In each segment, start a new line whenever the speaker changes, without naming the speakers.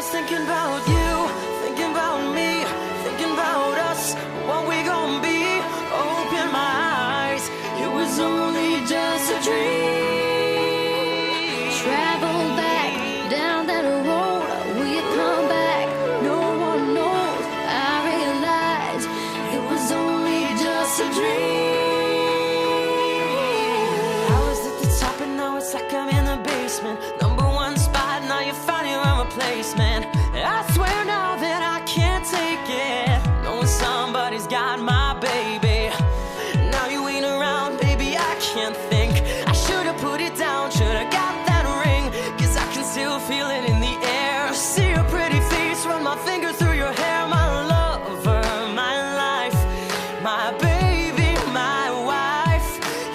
was thinking about you, thinking about me, thinking about us, what we gon' be. Open my eyes, it was only just a dream.
Travel back down that road, will you come back? No one knows. I realize it was only just a dream.
I was at the top and now it's like I'm in the basement. Number one spot, now you're finding a replacement. I swear now that I can't take it, knowing somebody's got my baby. Now you ain't around, baby, I can't think. I should've put it down, should've got that ring, 'cause I can still feel it in the air. See your pretty face, run my finger through your hair. My lover, my life, my baby, my wife.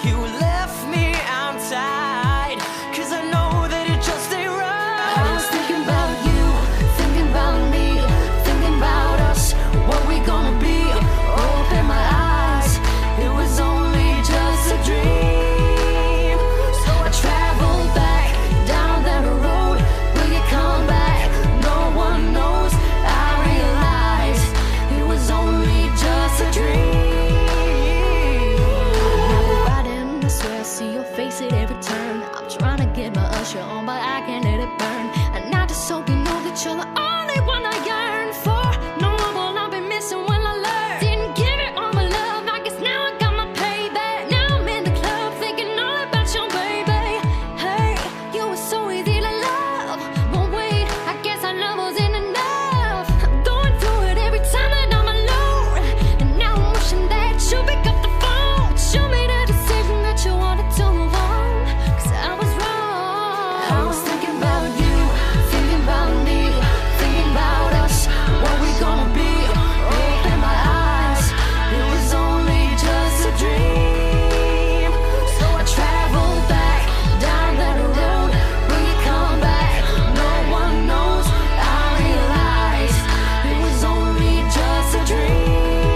You left me, I'm tied, 'cause I know that it just ain't right.
I was thinking about you, thinking about me, thinking about us, what we gonna be. Open my eyes, it was only just a dream. So I traveled back down that road, will you come back? No one knows. I realized it was only just a dream. Now we're riding, I swear I see your face at every turn. I'm trying to get my usher on, but I can't let it burn. And I just hope you know that you're the only one I yearn for. No one will I be missing when I learn. Didn't give it all my love, I guess now I got my payback. Now I'm in the club thinking all about your baby. Hey, you were so easy to love, but wait, I guess our love wasn't enough. I'm going through it every time that I'm alone, and now I'm wishing that you pick up the phone. Show me the decision that you wanted to move on, 'cause I was wrong. I was thinking about you, thinking about me, thinking about us, what we gonna be. Open my eyes, it was only just a dream. So I traveled back down that road, will you come back? No one knows. I realized it was only just a dream.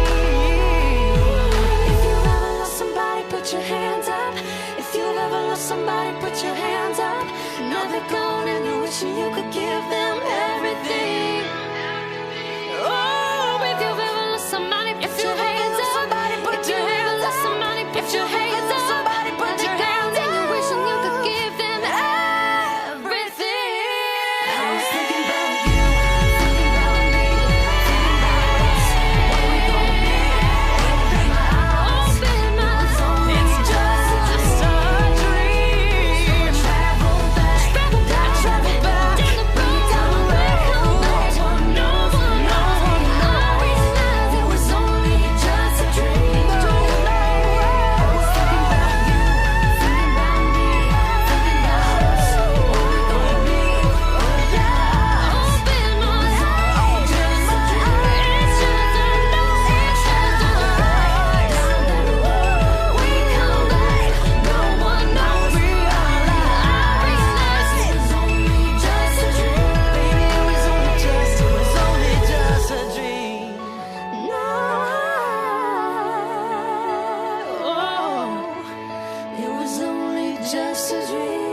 If you've ever lost somebody, put your hands up. If you've ever lost somebody, put your hands up. Now they're gone and you're wishing you could give them everything. Oh, if you've ever lost somebody, put your hands up. If you've ever lost somebody, put your hands up. Now they're gone and you're wishing you could give them everything. I was thinking about you, thinking about me, thinking about us, what we gonna be. Open my eyes,
It's just a dream.
travel back down the road. No one knows. I realized it was only just a dream. I was thinking about you, thinking about me, thinking about us, what we gonna be. Open my eyes, just a dream. It's just a down that road. We come back, no one knows. I realized it was only just a dream.
It was only just a dream.
No, it was only just a dream.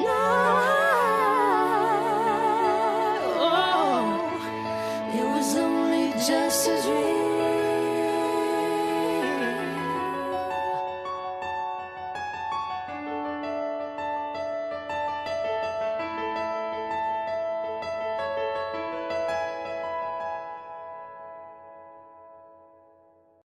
No, it was only just a dream.